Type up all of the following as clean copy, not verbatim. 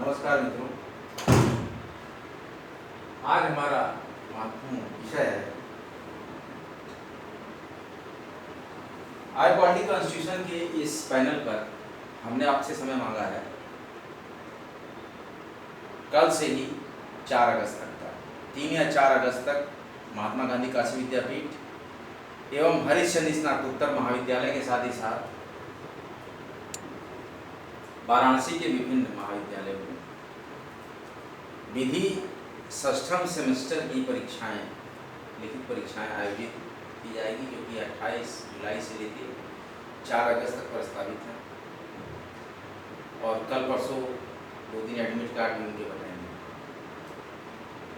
नमस्कार मित्रों, आज हमारा महत्वपूर्ण विषय है आज पॉलिटिकल कॉन्स्टिट्यूशन के इस पैनल पर हमने आपसे समय मांगा है कल से ही 4 अगस्त तक का 3 या 4 अगस्त तक महात्मा गांधी काशी विद्यापीठ एवं हरिश्चंद्र स्नातकोत्तर महाविद्यालय के साथ ही साथ वाराणसी के विभिन्न महाविद्यालयों में विधि षष्ठम सेमेस्टर की परीक्षाएं लिखित परीक्षाएं आयोजित की जाएगी, जो कि 28 जुलाई से लेकर 4 अगस्त तक प्रस्तावित है और कल परसों 2 दिन एडमिट कार्ड भी उनके बताएंगे।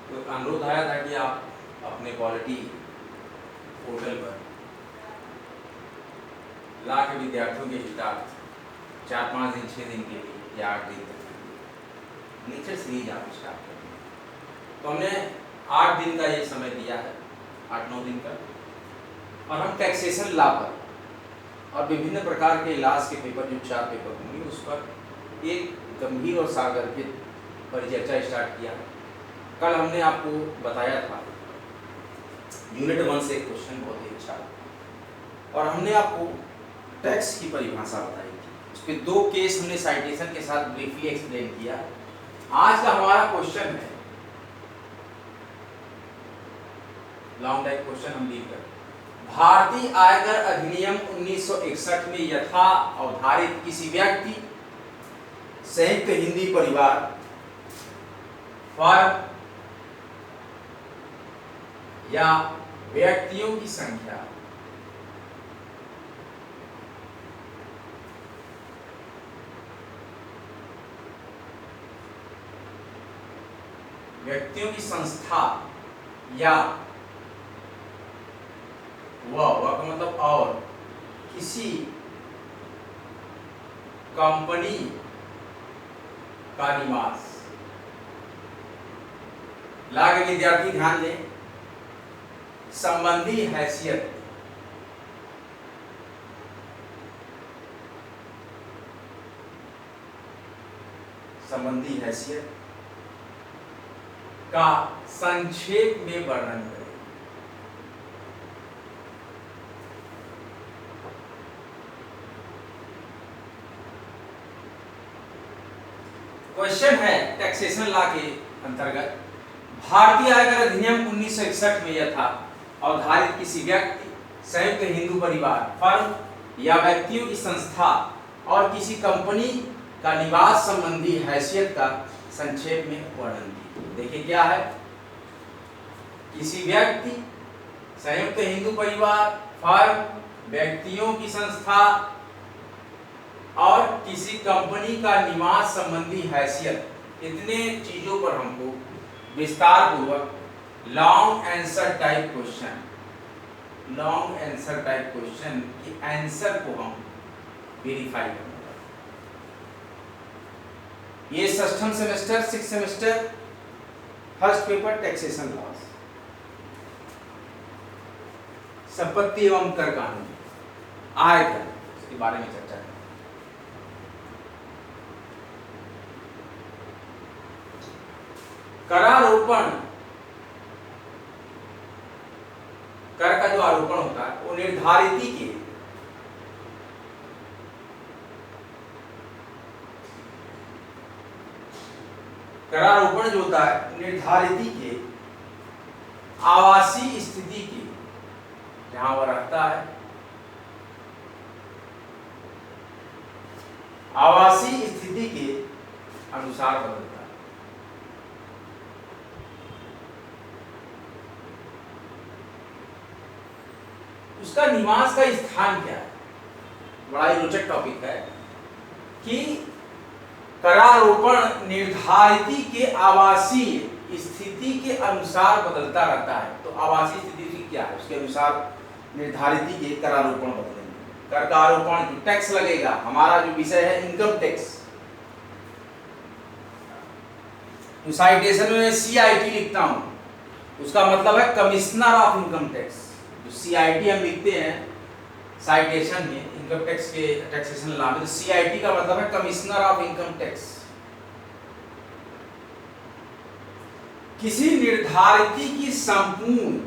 तो अनुरोध आया था कि आप अपने पॉलिटी पोर्टल पर ला के विद्यार्थियों के हितार्थ 4-5 दिन 6 दिन के लिए या 8 दिन तक लेक्चर सीरीज आप स्टार्ट करेंगे। तो हमने 8 दिन का ये समय दिया है, 8-9 दिन का, और हम टैक्सेशन लॉ पर और विभिन्न प्रकार के इलाज के पेपर जो 4 पेपर होंगे उस पर एक गंभीर और सागर्भित परिचर्चा स्टार्ट किया है। कल हमने आपको बताया था यूनिट 1 से एक क्वेश्चन बहुत ही अच्छा और हमने आपको टैक्स की परिभाषा बताई थी। उस पर 2 केस हमने साइटेशन के साथ ब्रीफली एक्सप्लेन किया। आज का हमारा क्वेश्चन है लॉन्ग टाइप क्वेश्चन हम डील कर भारतीय आयकर अधिनियम 1961 में यथा अवधारित किसी व्यक्ति, संयुक्त हिंदी परिवार, फर्म या व्यक्तियों की संख्या व्यक्तियों की संस्था या वह का मतलब और किसी कंपनी का निवास। लागे विद्यार्थी ध्यान दें, संबंधी हैसियत का संक्षेप में वर्णन करें। क्वेश्चन है टैक्सेशन लॉ के अंतर्गत भारतीय आयकर अधिनियम 1961 में यथा अवधारित किसी व्यक्ति, संयुक्त हिंदू परिवार, फर्म या व्यक्तियों की संस्था और किसी कंपनी का निवास संबंधी हैसियत का संक्षेप में वर्णन कीजिए। देखिए क्या है, किसी व्यक्ति, संयुक्त हिंदू परिवार, फर्म, व्यक्तियों की संस्था और किसी कंपनी का निवास संबंधी हैसियत, इतने चीजों पर हमको विस्तार पूर्वक लॉन्ग आंसर टाइप क्वेश्चन की आंसर को हम वेरीफाई करेंगे। ये षष्ठम semester 6 semester first paper taxation laws, संपत्ति एवं कर कानून, आयकर, इसके बारे में चर्चा करें। करारोपण, कर का जो आरोपण होता है वो निर्धारित के करारोपण जो होता है निर्धारित के आवासीय स्थिति की, जहां वह रहता है, आवासीय स्थिति के अनुसार बदलता है। उसका निवास का स्थान क्या है, बड़ा ही रोचक टॉपिक है कि करारोपण निर्धारित के आवासीय स्थिति के अनुसार बदलता रहता है। तो आवासीय स्थिति क्या है, उसके अनुसार निर्धारित के करारोपण बदलेंगे। कर का आरोपण जो टैक्स लगेगा, हमारा जो विषय है इनकम टैक्स, साइटेशन में CIT लिखता हूं, उसका मतलब है कमिश्नर ऑफ इनकम टैक्स। जो CIT हम लिखते हैं साइटेशन में इनकम टैक्स के टैक्सेशन लॉ में, तो CIT का मतलब है कमिश्नर ऑफ इनकम टैक्स। किसी निर्धारित की संपूर्ण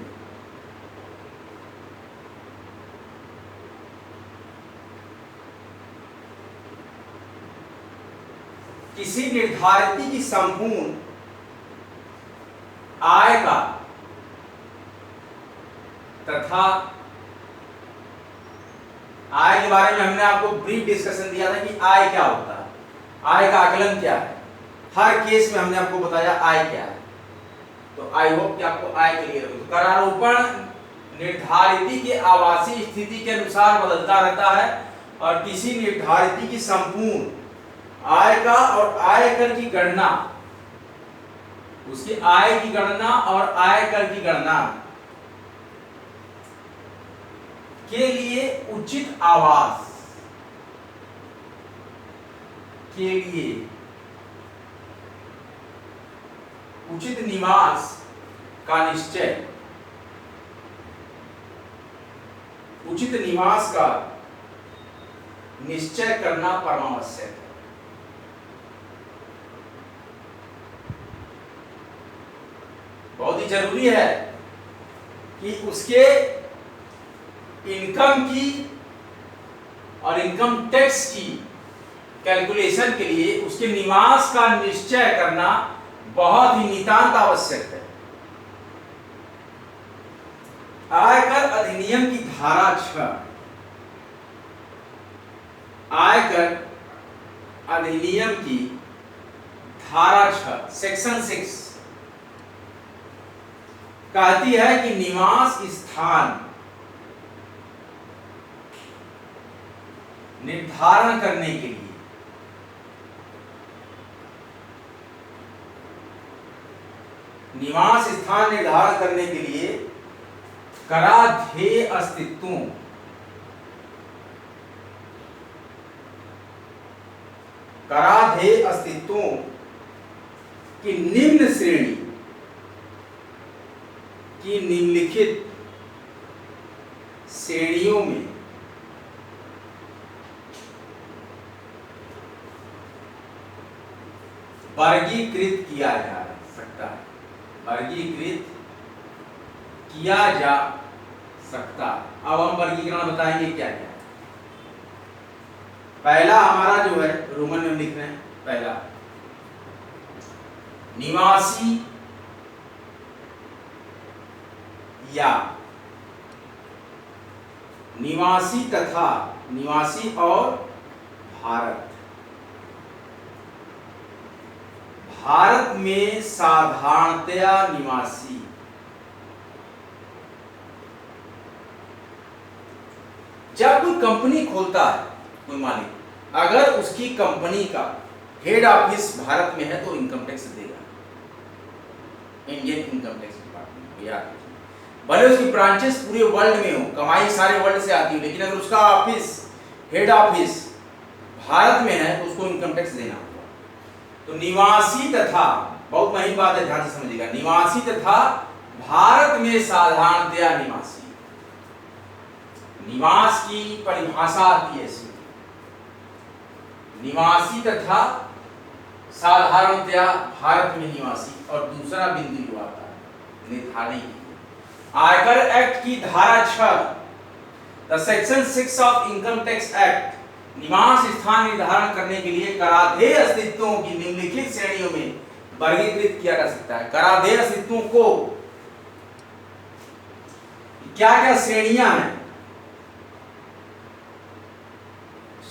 किसी निर्धारित की संपूर्ण आय का तथा आय के बारे में हमने आपको ब्रीफ डिस्कशन दिया था कि आय क्या होता है, आय का आकलन क्या है। हर केस में हमने आपको बताया आय क्या है। तो आई होप कि आपको आय क्लियर हो। तो करारोपण निर्धारित के आवासीय स्थिति के अनुसार बदलता रहता है और किसी निर्धारित की संपूर्ण आय का और आयकर की गणना, उसकी आय की गणना और आयकर की गणना के लिए उचित आवास के लिए उचित निवास का निश्चय, उचित निवास का निश्चय करना परमावश्यक है। बहुत ही जरूरी है कि उसके इनकम की और इनकम टैक्स की कैलकुलेशन के लिए उसके निवास का निश्चय करना बहुत ही नितांत आवश्यक है। आयकर अधिनियम की धारा 6, आयकर अधिनियम की धारा 6 सेक्शन 6 कहती है कि निवास स्थान निर्धारण करने के लिए निवास स्थान निर्धारण करने के लिए कराधेय अस्तित्वों कराधेय अस्तित्वों की निम्न श्रेणी की निम्नलिखित श्रेणियों में वर्गीकृत किया जा सकता है, वर्गीकृत किया जा सकता है। अब हम वर्गीकरण बताएंगे क्या क्या। पहला हमारा जो है रोमन में लिख रहे हैं, पहला निवासी या निवासी तथा निवासी और भारत, भारत में साधारणतया निवासी, जब कोई कंपनी खोलता है कोई मालिक, अगर उसकी कंपनी का हेड ऑफिस भारत में है तो इनकम टैक्स देगा, इंडियन इनकम टैक्स डिपार्टमेंट। याद रखिए, भले उसकी ब्रांचेस पूरे वर्ल्ड में हो, कमाई सारे वर्ल्ड से आती हो, लेकिन अगर उसका ऑफिस हेड ऑफिस भारत में है तो उसको इनकम टैक्स देना होगा। तो निवासी तथा, बहुत महंगी बात है, ध्यान से समझिएगा, निवासी तथा भारत में साधारणतया निवासी, निवास की परिभाषा आती है ऐसी, निवासी तथा साधारणतया भारत में निवासी। और दूसरा बिंदु जो आता है निर्धारित, आयकर एक्ट की धारा 6 the section 6 of income tax act, निवास स्थान निर्धारण करने के लिए कराधेय अस्तित्वों की निम्नलिखित श्रेणियों में वर्गीकृत किया जा सकता है। कराधेय अस्तित्वों को क्या क्या श्रेणियां हैं,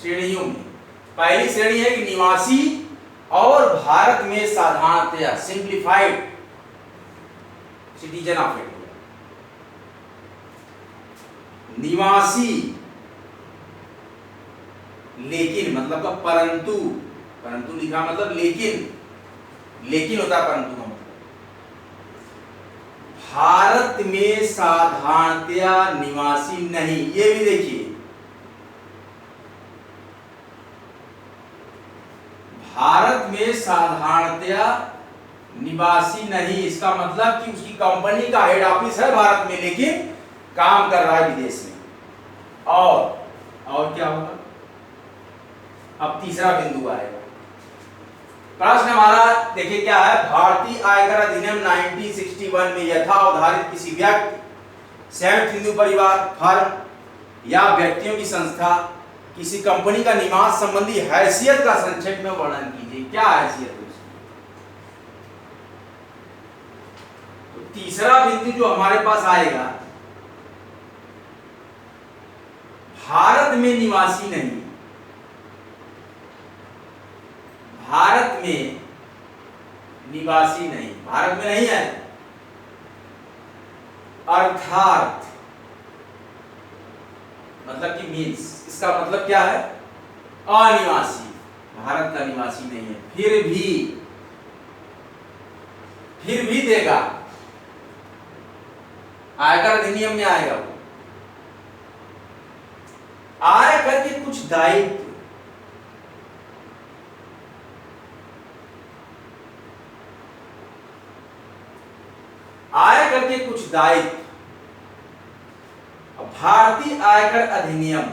श्रेणियों में पहली श्रेणी है कि निवासी और भारत में साधारणतया, सिंप्लीफाइड सिटीजन ऑफ इंडिया, निवासी लेकिन मतलब का परंतु, परंतु लिखा मतलब लेकिन, लेकिन होता है परंतु का मतलब, भारत में साधारणतया निवासी नहीं। ये भी देखिए, भारत में साधारणतया निवासी नहीं, इसका मतलब कि उसकी कंपनी का हेड ऑफिस है भारत में लेकिन काम कर रहा है विदेश में। और क्या होगा, अब तीसरा बिंदु आएगा, प्रश्न हमारा देखिए क्या है, भारतीय आयकर अधिनियम 1961 में यथावधारित किसी व्यक्ति, संयुक्त हिंदू परिवार, फर्म या व्यक्तियों की संस्था, किसी कंपनी का निवास संबंधी हैसियत का संक्षेप में वर्णन कीजिए। क्या हैसियत है उसकी? तो तीसरा बिंदु जो हमारे पास आएगा, भारत में निवासी नहीं, भारत में निवासी नहीं, भारत में नहीं है, अर्थात मतलब कि मीन्स, इसका मतलब क्या है, अनिवासी, भारत का निवासी नहीं है, फिर भी देगा, आयकर अधिनियम में आएगा वो। आयकर के कुछ दायित्व, आयकर के कुछ दायित्व भारतीय आयकर अधिनियम,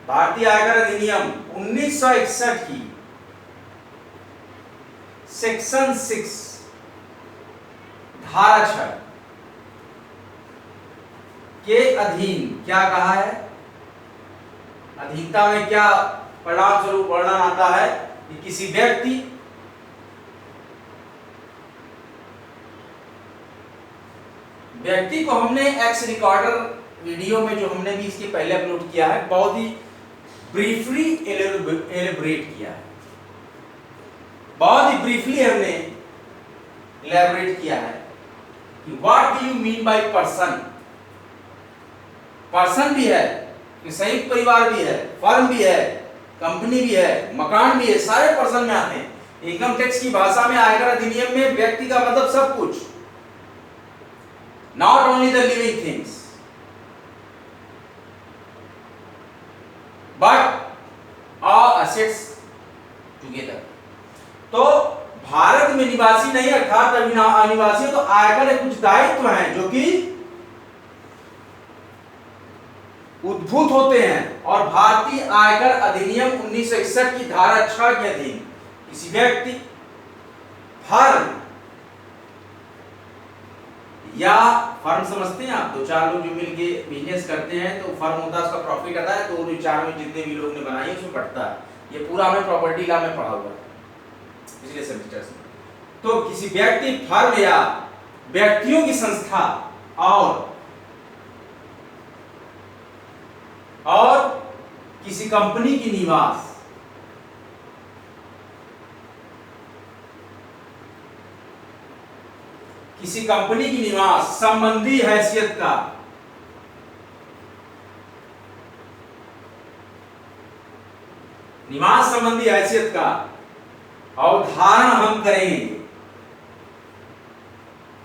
भारतीय आयकर अधिनियम 1961 की सेक्शन 6 धारा 6 के अधीन क्या कहा है, अधीनता में क्या परिणाम स्वरूप वर्णन आता है कि किसी व्यक्ति को, हमने एक्स रिकॉर्डर वीडियो में जो हमने भी इसके पहले अपलोड किया है, बहुत ही ब्रीफली एलेबोरेट किया है, बहुत ही ब्रीफली हमने एलेबोरेट किया है कि what do you mean by person. Person भी है, संयुक्त परिवार भी है, फर्म भी है, कंपनी भी है, मकान भी है, सारे पर्सन में आते हैं। इनकम टैक्स की भाषा में, आयकर अधिनियम में व्यक्ति का मतलब सब कुछ, not only the living things but all assets together। तो भारत में निवासी नहीं अर्थात अनिवासी, तो आयकर के कुछ दायित्व हैं जो कि उद्भूत होते हैं, और भारतीय आयकर अधिनियम 1961 की धारा 6 के अधीन किसी व्यक्ति, फर्म या फर्म समझते हैं आप, दो चार लोग जो मिलके बिजनेस करते हैं तो फर्म होता है, उसका प्रॉफिट आता है, तो विचार में जितने भी लोग ने बनाई है उसमें बढ़ता है। ये पूरा हमें प्रॉपर्टी लॉ में पढ़ा हुआ है पिछले सेमेस्टर से। तो किसी व्यक्ति, फर्म या व्यक्तियों की संस्था और किसी कंपनी की निवास, किसी कंपनी की निवास संबंधी हैसियत का निवास संबंधी हैसियत का अवधारण हम करेंगे।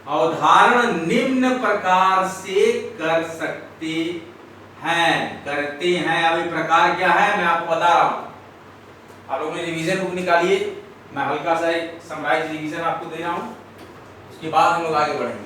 अवधारण निम्न प्रकार से कर सकते हैं, करते हैं। अभी प्रकार क्या है मैं आपको बता रहा हूं। आप लोग ने रिवीजन बुक निकालिए, मैं हल्का सा एक समराइज रिवीजन आपको दे रहा हूं, उसके बाद हम लोग आगे बढ़ेंगे।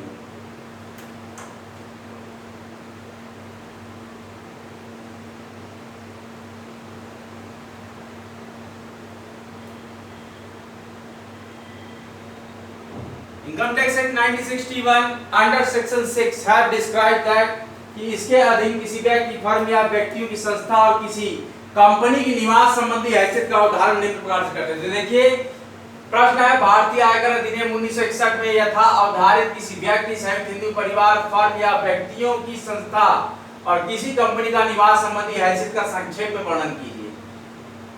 Income tax act 1961 under section 6 have describe that कि इसके अधीन किसी व्यक्ति, फर्म या व्यक्तियों की संस्था और किसी कंपनी की निवास संबंधी हैसियत का उदाहरण निम्न प्रकार से करते हैं। देखिए प्रश्न है, भारतीय आयकर अधिनियम 1961 में यथा अवधारित किसी व्यक्ति, संयुक्त हिंदू परिवार, फर्म या व्यक्तियों की संस्था और किसी कंपनी का निवास संबंधी हैसियत का संक्षेप में वर्णन कीजिए।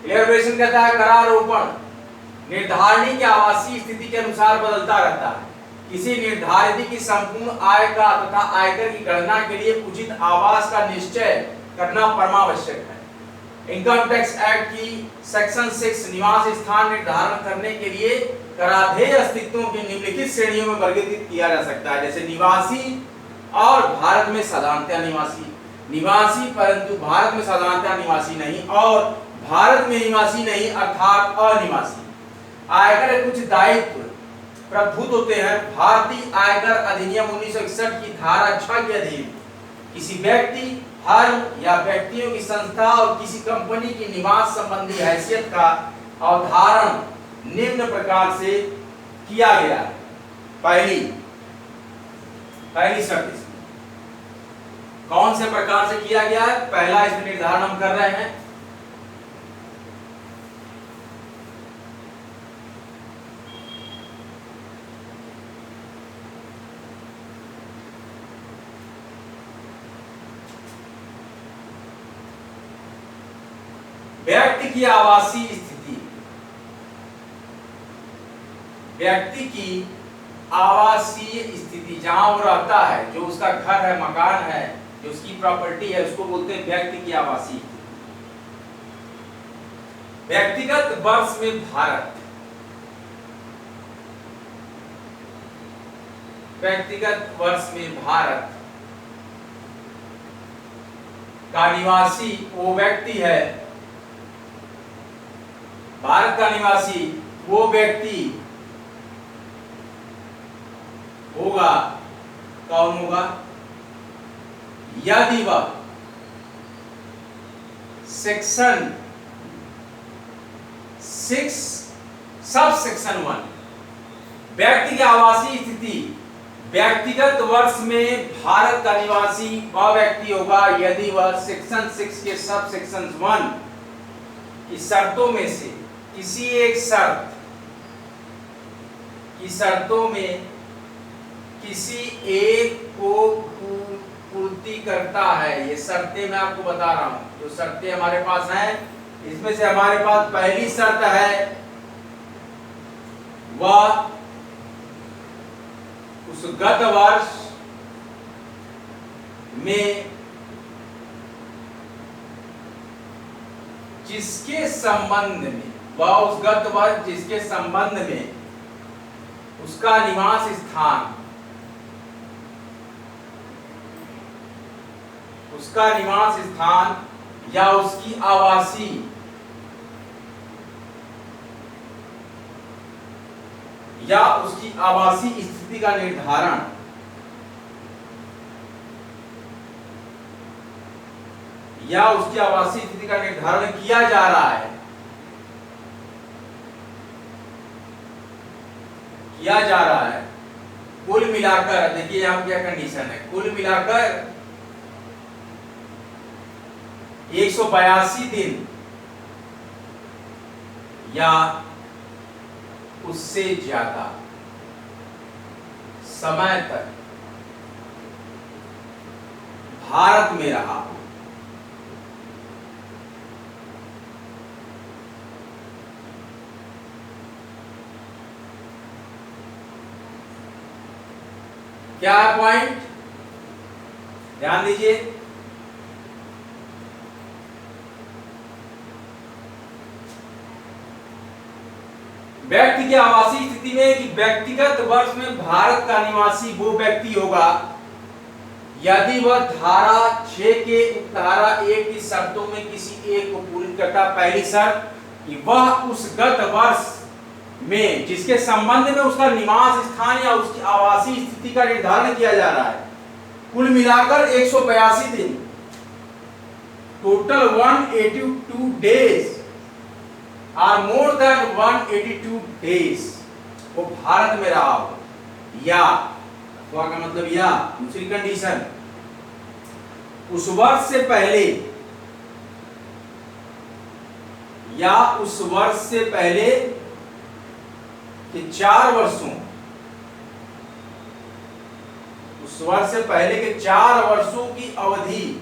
एलेबोरेशन कहता है करारोपण निर्धारणी के आवासीय स्थिति के अनुसार बदलता रहता है। किसी निर्धारित की संपूर्ण आय का तथा आयकर की गणना के लिए उचित आवास का निश्चय करना परमावश्यक है। इनकम टैक्स एक्ट की सेक्शन 6 निवास स्थान निर्धारण करने के लिए कराधेय अस्तित्वों की निम्नलिखित श्रेणियों में वर्गीकृत किया जा सकता है, जैसे निवासी और भारत में साधारणतः निवासी परंतु भारत में साधारणतः निवासी नहीं, और भारत में निवासी नहीं अर्थात अनिवासी। आयकर के कुछ दायित्व प्रभुत होते हैं। भारतीय आयकर अधिनियम 1961 की धारा 6 के अधीन किसी व्यक्ति, फर्म या व्यक्तियों की संस्था और किसी कंपनी की निवास संबंधी हैसियत का अवधारण निम्न प्रकार से किया गया है। पहली शर्त इसमें कौन से प्रकार से किया गया है? पहला इसमें निर्धारण हम कर रहे हैं, व्यक्ति की आवासीय स्थिति। व्यक्ति की आवासीय स्थिति, जहां वो रहता है, जो उसका घर है, मकान है, जो उसकी प्रॉपर्टी है, उसको बोलते हैं व्यक्ति की आवासीय स्थिति। व्यक्तिगत वर्ष में भारत, व्यक्तिगत वर्ष में भारत का निवासी वो व्यक्ति है, भारत का निवासी वो व्यक्ति होगा। कौन होगा? यदि वह सेक्शन 6 सब सेक्शन 1 व्यक्ति की आवासीय स्थिति व्यक्तिगत वर्ष में भारत का निवासी वह व्यक्ति होगा यदि वह सेक्शन 6 के सब सेक्शन 1 की शर्तों में से किसी एक शर्त की शर्तों में किसी एक को पूर्ति करता है। ये शर्तें मैं आपको बता रहा हूं, जो शर्तें हमारे पास हैं, इसमें से हमारे पास पहली शर्त है वह उस गत वर्ष में जिसके संबंध में, वह उस गत वर्ष जिसके संबंध में उसका निवास स्थान, उसका निवास स्थान या उसकी आवासीय या उसकी आवासीय स्थिति का निर्धारण या उसकी आवासीय स्थिति का निर्धारण किया जा रहा है, कुल मिलाकर, देखिए यहां क्या कंडीशन है, कुल मिलाकर 182 दिन या उससे ज्यादा समय तक भारत में रहा। क्या है पॉइंट? ध्यान दीजिए, व्यक्ति की आवासीय स्थिति में कि व्यक्तिगत वर्ष में भारत का निवासी वो व्यक्ति होगा यदि वह धारा 6 के धारा 1 की शर्तों में किसी एक को पूरी करता। पहली शर्त कि वह उस गत वर्ष में जिसके संबंध में उसका निवास स्थान या उसकी आवासीय स्थिति का निर्धारण किया जा रहा है, कुल मिलाकर 182 दिन, total 182 days are more than 182 days वो भारत में रहा हो, या अथवा का मतलब या दूसरी कंडीशन उस वर्ष से पहले या उस वर्ष से पहले के 4 वर्षों, उस वर्ष से पहले के 4 वर्षों की अवधि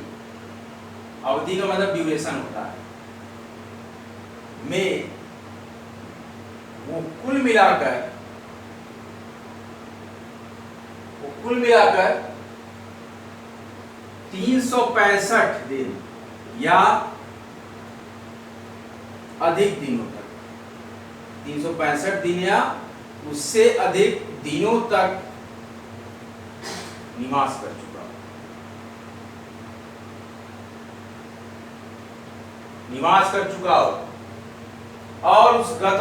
का मतलब ड्यूरेशन होता है, में वो कुल मिलाकर 365 दिन या अधिक दिनों तक, 365 दिन या उससे अधिक दिनों तक निवास कर चुका हो, निवास कर चुका हो और उस गत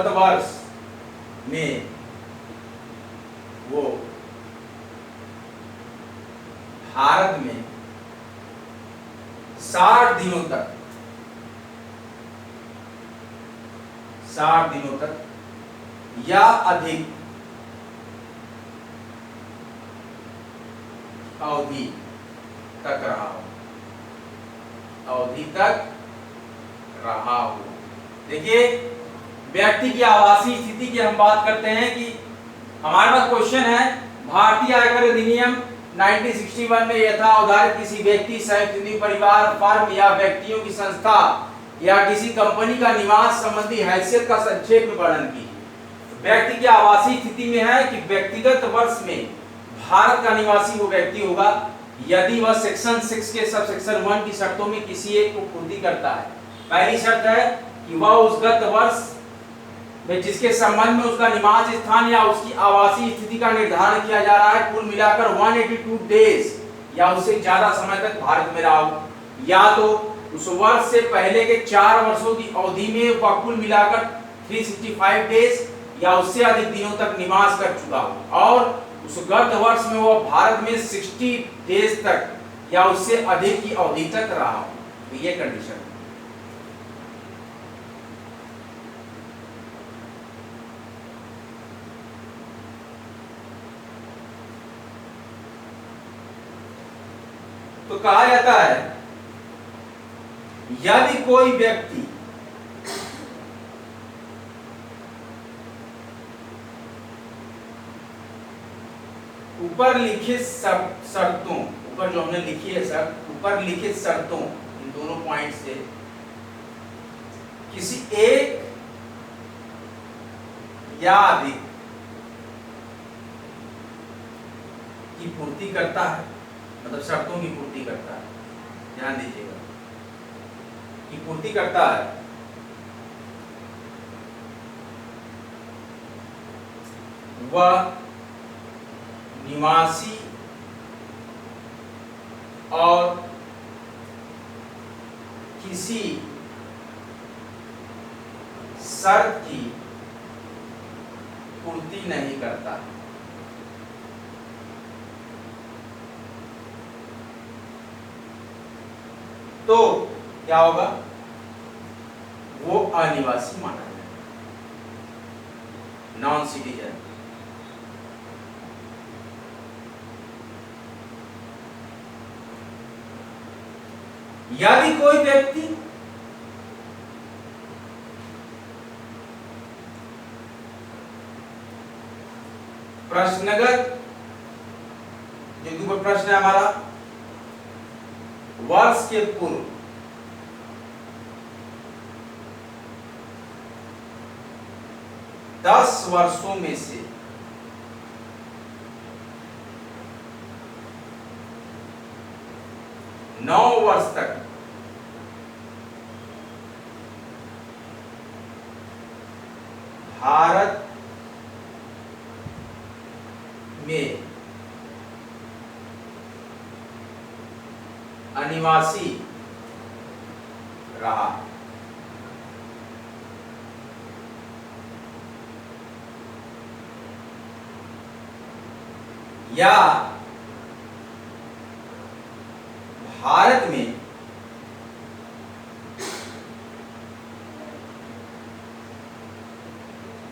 वर्ष में वो भारत में 60 दिनों तक या अधिक अवधि तक रहा हो। देखिए, व्यक्ति की आवासीय स्थिति की हम बात करते हैं कि हमारे पास क्वेश्चन है, भारतीय आयकर अधिनियम 1961 में यथावधारित किसी व्यक्ति, संयुक्त निजी परिवार, फर्म या व्यक्तियों की संस्था या किसी कंपनी का निवास संबंधी हैसियत का संक्षेप में वर्णन कीजिए। व्यक्ति की आवासीय स्थिति में है कि व्यक्तिगत वर्ष में भारत का निवासी वो व्यक्ति होगा यदि वह सेक्शन 6 के सब सेक्शन 1 की शर्तों में किसी एक को पूर्ति करता है। पहली शर्त है कि वह उस गत वर्ष में जिसके संबंध में उसका निवास स्थान या उसकी आवासीय स्थिति का निर्धारण किया जा रहा है कुल मिलाकर 182 डेज या उससे ज्यादा समय तक भारत में रहा हो, या तो उस वर्ष से पहले के 4 वर्षों की अवधि में वह कुल मिलाकर 365 डेज या उससे अधिक दिनों तक निवास कर चुका हो, और उस गत वर्ष में वह भारत में 60 डेज तक या उससे अधिक की अवधि तक रहा हो। तो ये कंडीशन है। तो कहा जाता है यदि कोई व्यक्ति ऊपर लिखित शर्तों, ऊपर जो हमने लिखी है शर्त, ऊपर लिखित शर्तों इन दोनों पॉइंट से किसी एक या अधिक की पूर्ति करता है, मतलब शर्तों की पूर्ति करता है, ध्यान दीजिएगा, की पूर्ति करता है, वह निवासी और किसी शर्त की पूर्ति नहीं करता। तो क्या होगा, वो अनिवासी माना जाएगा, नॉन सिटीजन। यदि कोई व्यक्ति प्रश्नगत, जो प्रश्न है हमारा, वर्ष के पूर्व 10 वर्षों में से नौ वर्ष तक भारत में अनिवासी रहा, या भारत में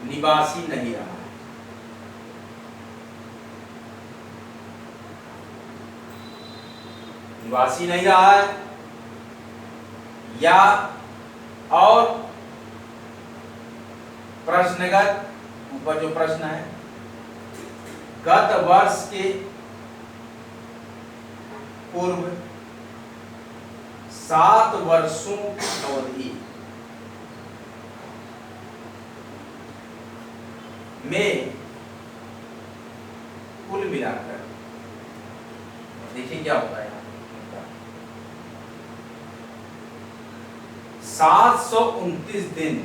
निवासी नहीं रहा है। निवासी नहीं रहा है, या और प्रश्नगत, ऊपर जो प्रश्न है, गत वर्ष के पूर्व 7 वर्षों की अवधि में कुल मिलाकर, देखिए क्या होता है, 729 दिन,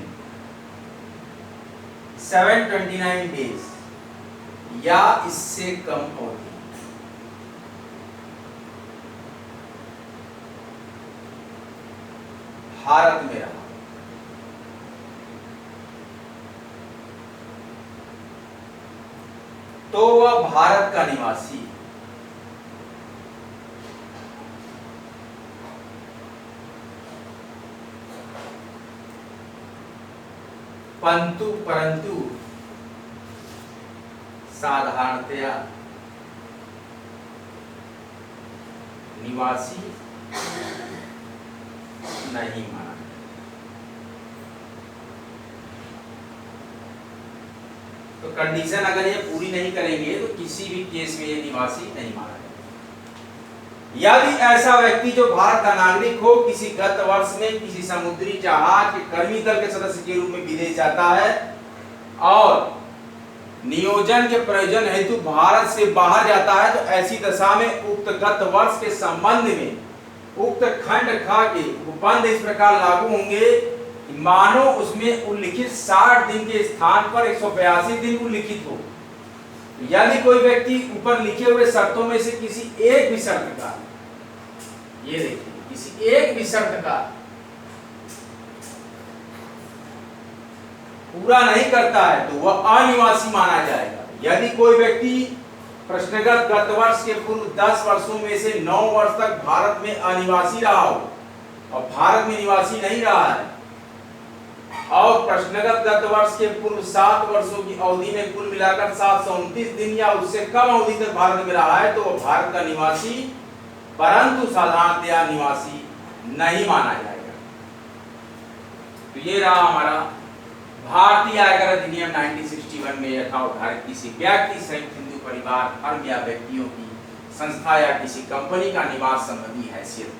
729 डेज या इससे कम अवधि भारत में रहा। तो वह भारत का निवासी। परंतु साधारणतया निवासी नहीं माना। तो कंडीशन अगर ये पूरी नहीं करेंगे तो किसी भी केस में ये निवासी नहीं माना जाएगा। यदि ऐसा व्यक्ति जो भारत का नागरिक हो, किसी गत वर्ष में किसी समुद्री जहाज के कर्मी दल के सदस्य के रूप में विदेश जाता है और नियोजन के प्रयोजन हेतु भारत से बाहर जाता है, तो ऐसी दशा में उक्त गत वर्ष के संबंध में उक्त खंड ख के उपबंध इस प्रकार लागू होंगे, मानो उसमें उल्लिखित 60 दिन के स्थान पर 182 दिन उल्लिखित हो। यदि कोई व्यक्ति ऊपर लिखे हुए शर्तों में से किसी एक भी शर्त का, ये देखिए, किसी एक भी शर्त का पूरा नहीं करता है तो वह अनिवासी माना जाएगा। यदि कोई व्यक्ति प्रश्नगत गत वर्ष के पूर्व 10 वर्षों में से 9 वर्ष तक भारत में अनिवासी रहा हो और भारत में निवासी नहीं रहा है, और प्रश्नगत गत वर्ष के पूर्व 7 वर्षों की अवधि में कुल मिलाकर 729 दिन या उससे कम अवधि तक भारत में रहा है, तो वह भारत का निवासी परंतु साधारणतया निवासी नहीं माना जाएगा। तो ये रहा हमारा भारतीय आयकर अधिनियम 1961 में यथावधारित किसी व्यक्ति, संयुक्त हिंदू परिवार, फर्म या व्यक्तियों की संस्था या किसी कंपनी का निवास संबंधी हैसियत।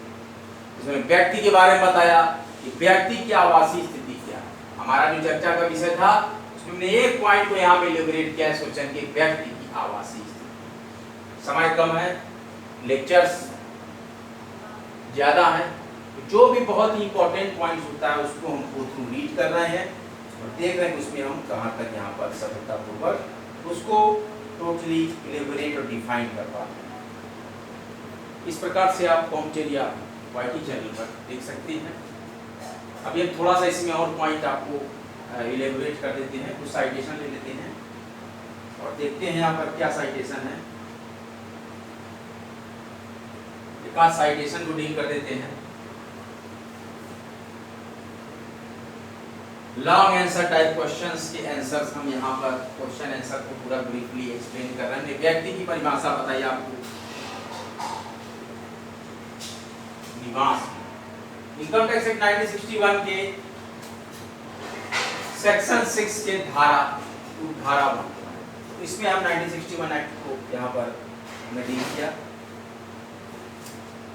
इसमें व्यक्ति के बारे में बताया कि व्यक्ति की आवासीय स्थिति क्या है। हमारा जो चर्चा का विषय था उसमें हमने एक पॉइंट को यहाँ पे इलैबोरेट किया है, क्वेश्चन के व्यक्ति की आवासीय स्थिति। समय कम है, लेक्चर्स ज्यादा है, तो जो भी बहुत ही इंपॉर्टेंट पॉइंट्स होता है उसको हम गो थ्रू रीड कर रहे हैं और देख रहे हैं उसमें हम कहाँ तक यहाँ पर सफलतापूर्वक उसको टोटली इलेबोरेट और डिफाइन कर पाते हैं। इस प्रकार से आप कॉमटेल या वाईटी चैनल पर देख सकते हैं। अभी हम थोड़ा सा इसमें और पॉइंट आपको इलेबोरेट कर देते हैं, कुछ साइटेशन ले लेते हैं और देखते हैं यहाँ पर क्या साइटेशन है। एक आध साइटेशन को डील कर देते हैं। लॉन्ग आंसर टाइप क्वेश्चंस के आंसर्स हम यहाँ पर क्वेश्चन आंसर को पूरा ब्रीफली एक्सप्लेन कर रहे हैं। व्यक्ति की परिभाषा बताइए आपको, निवास। इनकम टैक्स एक्ट 1961 के सेक्शन 6 के धारा 1, इसमें हम 1961 एक्ट को यहाँ पर हमने डील किया।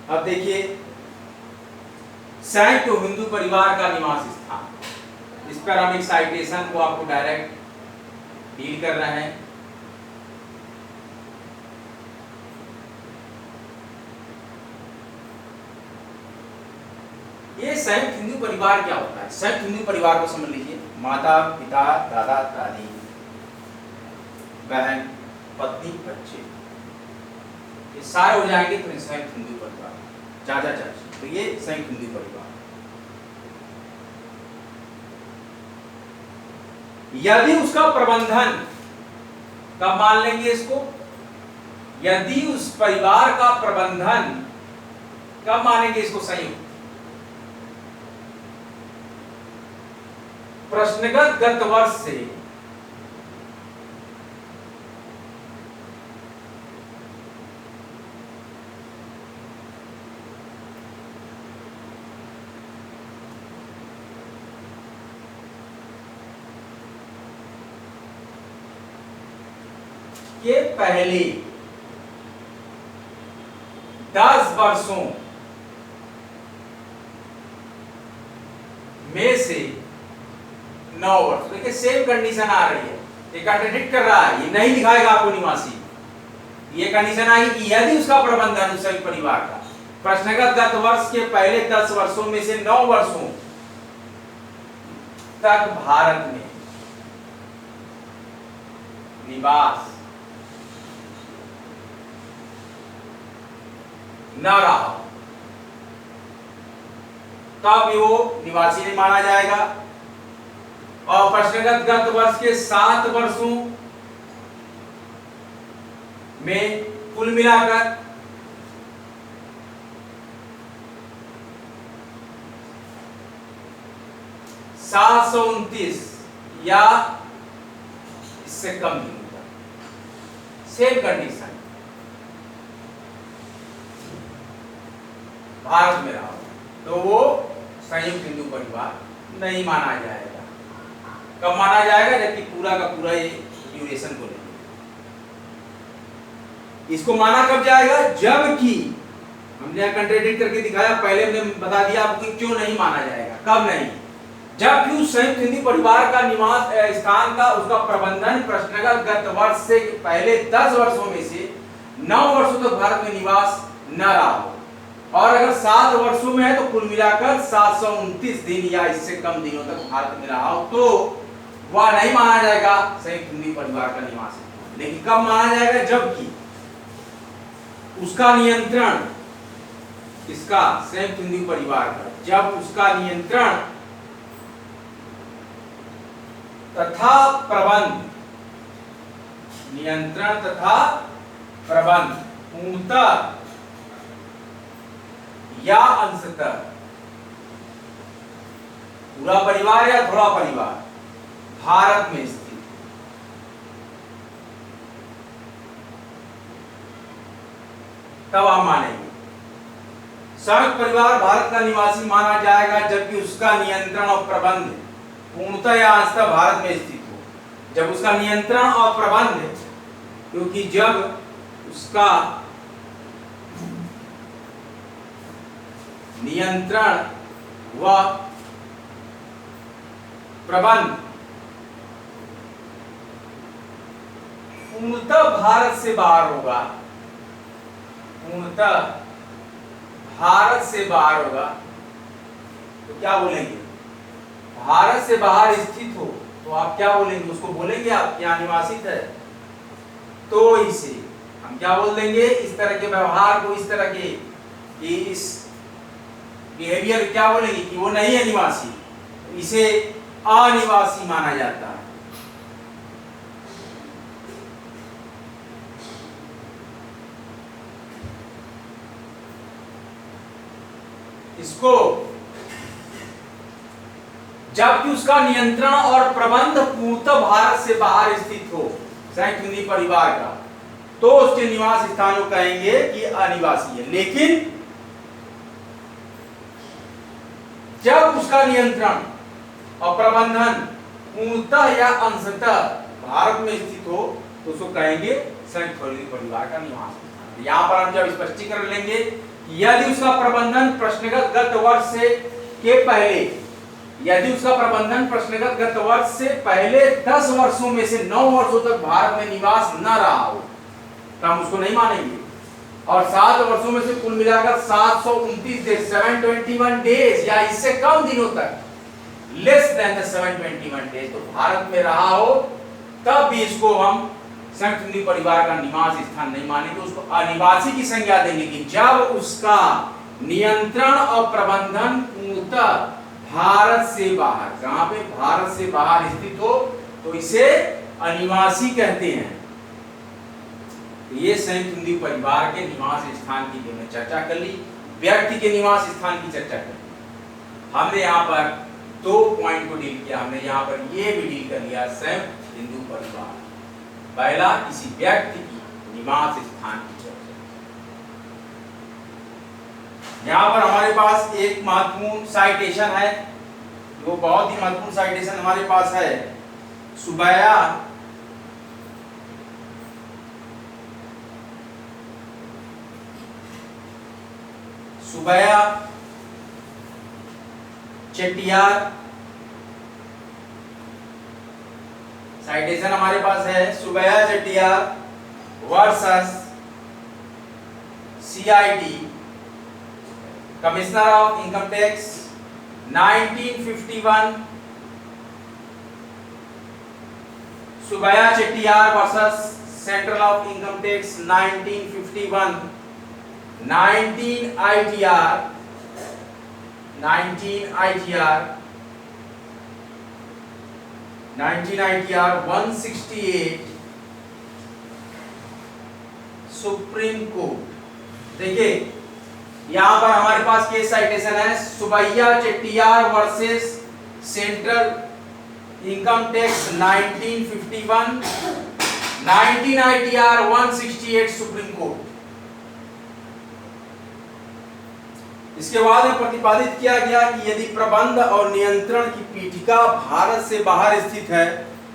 अब देखिए, संयुक्त हिंदू परिवार का निवास स्थान, इस पर हम एक साइटेशन को आपको डायरेक्ट डील कर रहे हैं। ये संयुक्त हिंदू परिवार क्या होता है? संयुक्त हिंदू परिवार को समझ लीजिए, माता पिता दादा दादी बहन पत्नी बच्चे, ये सारे हो जाएंगे तो संयुक्त हिंदू परिवार, चाचा चाची, तो ये संयुक्त हिंदू परिवार। यदि उसका प्रबंधन, कब मान लेंगे इसको? यदि उस परिवार का प्रबंधन, कब मानेंगे इसको संयुक्त? प्रश्नगत गत वर्ष से के पहले 10 वर्षों में से 9 वर्ष, देखिए सेम कंडीशन आ रही है, ये कॉन्ट्रडिक्ट कर रहा है, ये नहीं दिखाएगा आपको निवासी। ये कंडीशन आई कि यदि उसका प्रबंधन उस परिवार का प्रश्नगत गत वर्ष के पहले 10 वर्षों में से 9 वर्षों तक भारत में निवास न रहा, तब वो निवासी नहीं माना जाएगा। और प्रश्नगत गत वर्ष के 7 वर्षों में कुल मिलाकर 729 या इससे कम नहीं होगा। सेम कंडीशन भारत में रहा तो वो संयुक्त हिंदू परिवार नहीं माना जाएगा। कब माना जाएगा? जबकि पूरा का पूरा ये ड्यूरेशन को लेंगे। इसको माना कब जाएगा? जबकि हमने कंट्राडिक्ट करके दिखाया, पहले हमने बता दिया आपको कि क्यों नहीं माना जाएगा, कब नहीं। जबकि उस संयुक्त हिंदू परिवार का निवास स्थान का उसका प्रबंधन प्रश्नगत गत वर्ष से पहले 10 वर्षों में से 9 वर्षों तक भारत में निवास न रहा हो, और अगर 7 वर्षों में है तो कुल मिलाकर 729 दिन या इससे कम दिनों तक भारत में रहा हो, तो वह नहीं माना जाएगा संयुक्त हिंदू परिवार का निवास। लेकिन कब माना जाएगा? जबकि उसका नियंत्रण, इसका संयुक्त हिंदू परिवार का, जब उसका नियंत्रण तथा प्रबंध, नियंत्रण तथा प्रबंध पूर्णतः या अंशतः, पूरा परिवार या थोड़ा परिवार भारत में स्थित, तब हम मानेंगे संयुक्त परिवार भारत का निवासी माना जाएगा जबकि उसका नियंत्रण और प्रबंध पूर्णतः या अंशतः भारत में स्थित हो। जब उसका नियंत्रण और प्रबंध, क्योंकि जब उसका नियंत्रण व प्रबंध पूर्णतः भारत से बाहर होगा, पूर्णतः भारत से बाहर होगा, तो क्या बोलेंगे? भारत से बाहर स्थित हो तो आप क्या बोलेंगे? उसको बोलेंगे आप क्या निवासित है, तो इसे हम क्या बोल देंगे? इस तरह के व्यवहार को, इस तरह के इस बिहेवियर क्या बोलेंगे कि वो नहीं है निवासी, इसे अनिवासी माना जाता है। इसको जबकि उसका नियंत्रण और प्रबंध पूर्णतः भारत से बाहर स्थित हो संयुक्त हिंदू परिवार का, तो उसके निवास स्थान को कहेंगे कि अनिवासी है। लेकिन जब उसका नियंत्रण और प्रबंधन पूर्णतः या अंशतः भारत में स्थित हो तो उसको कहेंगे संयुक्त हिंदू परिवार का निवास स्थान। यहाँ पर हम जब स्पष्टीकरण लेंगे कि यदि उसका प्रबंधन प्रश्नगत गत वर्ष से के पहले, यदि उसका प्रबंधन प्रश्नगत गत वर्ष से पहले 10 वर्षों में से 9 वर्षों तक भारत में निवास न रहा हो तो हम उसको नहीं मानेंगे। और 7 वर्षों में से कुल मिलाकर 729 डेज, 721 डेज या इससे कम दिनों तक, लेस देन द 721 डेज, तो भारत में रहा हो, तब भी इसको हम संयुक्त हिंदू परिवार का निवास स्थान नहीं मानेंगे, उसको अनिवासी की संज्ञा देंगे। कि जब उसका नियंत्रण और प्रबंधन पूर्णतः भारत से बाहर, जहां पे भारत से बाहर स्थित हो तो इसे अनिवासी कहते हैं। ये संयुक्त हिंदू परिवार के निवास स्थान की हमने चर्चा कर ली, व्यक्ति के निवास स्थान की चर्चा कर ली। हमने यहाँ पर 2 पॉइंट को डील किया। हमने यहाँ पर ये भी डील कर लिया संयुक्त हिंदू परिवार, पहला किसी व्यक्ति की निवास स्थान की चर्चा। यहाँ पर हमारे पास एक महत्वपूर्ण साइटेशन है, वो बहुत ही महत्वपूर्ण साइटेशन हमारे पास है। सुबैया चेट्टियार, साइटेशन हमारे पास है Subbaiah Chettiar versus CIT, commissioner of income tax 1951, Subbaiah Chettiar versus central of income tax 1951, 19 ITR 168, supreme court. देखिए यहां पर हमारे पास केस साइटेशन है Subbaiah Chettiar versus central income tax 1951, 19 ITR 168 supreme court. इसके बाद में प्रतिपादित किया गया कि यदि प्रबंध और नियंत्रण की पीठिका भारत से बाहर स्थित है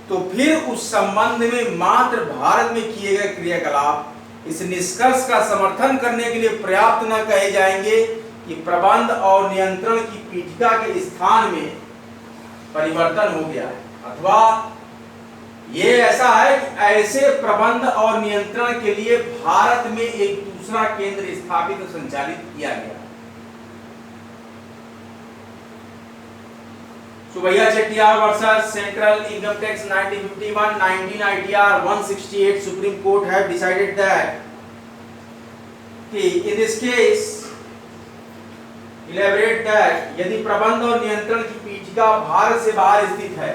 तो फिर उस संबंध में मात्र भारत में किए गए क्रियाकलाप इस निष्कर्ष का समर्थन करने के लिए पर्याप्त न कहे जाएंगे कि प्रबंध और नियंत्रण की पीठिका के स्थान में परिवर्तन हो गया है, अथवा ये ऐसा है कि ऐसे प्रबंध और नियंत्रण के लिए भारत में एक दूसरा केंद्र स्थापित और संचालित किया गया। Subbaiah Chettiar versus central income tax 1951, 19 ITR 168 Supreme Court have decided that in this case elaborate that यदि प्रबंध और नियंत्रण की पीठिका भारत से बाहर स्थित है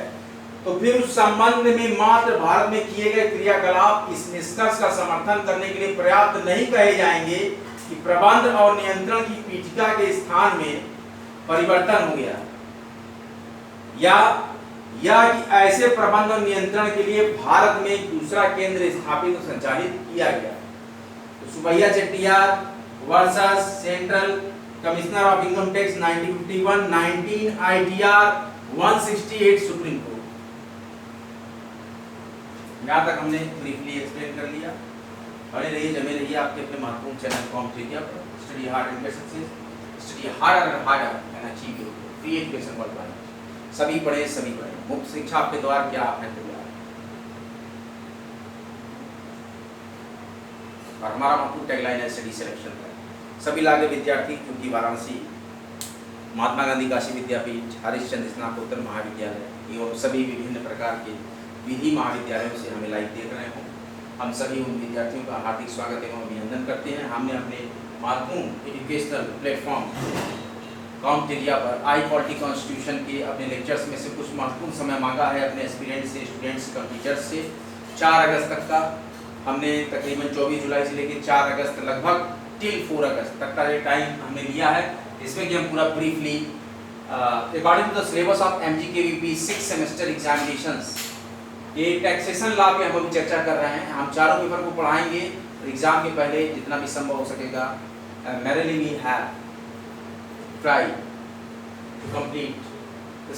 तो फिर उस संबंध में मात्र भारत में किए गए क्रियाकलाप इस निष्कर्ष का समर्थन करने के लिए पर्याप्त नहीं कहे जाएंगे कि प्रबंध और नियंत्रण की पीठिका के स्थान में परिवर्तन हो गया, या कि ऐसे प्रबंध और नियंत्रण के लिए भारत में एक दूसरा केंद्र स्थापित और संचालित किया गया। तो Subbaiah Chettiar versus central commissioner of income tax 1951, 19 ITR 168 supreme court. यहाँ तक हमने ब्रीफली एक्सप्लेन कर लिया। बने रहिए, जमे रहिए आपके अपने महत्वपूर्ण चैनल कॉम मीडिया पर। Study hard and success, study harder and harder and achieve your free education world. सभी पढ़े, सभी पढ़े, मुफ्त शिक्षा आपके द्वार क्या आप है तैयार। और हमारा महत्वपूर्ण टैगलाइन है स्टडी सिलेक्शन का। सभी लागे विद्यार्थी क्योंकि वाराणसी महात्मा गांधी काशी विद्यापीठ, हरिश्चंद्र स्नातकोत्तर महाविद्यालय एवं सभी विभिन्न प्रकार के विधि महाविद्यालयों से हमें लाइव देख रहे हों, हम सभी उन विद्यार्थियों का हार्दिक स्वागत एवं अभिनंदन करते हैं। हमने अपने महत्वपूर्ण एजुकेशनल प्लेटफॉर्म कॉम्टेरिया पर आई क्वालिटी कॉन्स्टिट्यूशन के अपने लेक्चर्स में से कुछ महत्वपूर्ण समय मांगा है अपने एस्पिरेंट से, स्टूडेंट्स का, टीचर्स से। 4 अगस्त तक का हमने तकरीबन 24 जुलाई से लेकर 4 अगस्त लगभग टिल 4 अगस्त तक का ये टाइम हमने लिया है। इसमें कि हम पूरा briefly according to the syllabus of MGKVP 6 semester examinations ये टैक्सेशन लॉ पे हम अभी चर्चा कर रहे हैं। हम चारों पेपर को पढ़ाएंगे एग्जाम के पहले जितना भी संभव हो सकेगा। मेरे लिए है try to complete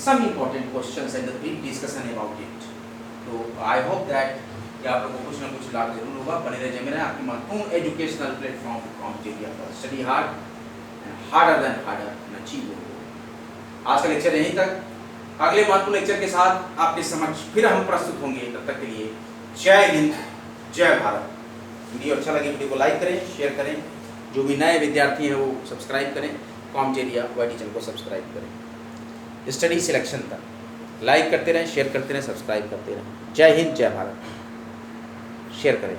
some important questions and the brief discussion about it. तो I hope that कि आप लोगों को कुछ ना कुछ लाभ जरूर होगा। बने रहे जमे रहे आपकी महत्वपूर्ण एजुकेशनल प्लेटफॉर्म कॉम्टेरिया पर। Study hard and harder than harder and achieve your goal. आज का लेक्चर यहीं तक। अगले महत्वपूर्ण लेक्चर के साथ आपके समक्ष फिर हम प्रस्तुत होंगे। तब तक के लिए जय हिंद, जय भारत। वीडियो अच्छा लगे वीडियो को लाइक करें, शेयर करें। जो भी नए विद्यार्थी हैं वो सब्सक्राइब करें, कॉम्टेरिया वाईटी चैनल को सब्सक्राइब करें। स्टडी सिलेक्शन तक लाइक करते रहें, शेयर करते रहें, सब्सक्राइब करते रहें। जय हिंद, जय भारत। शेयर करें।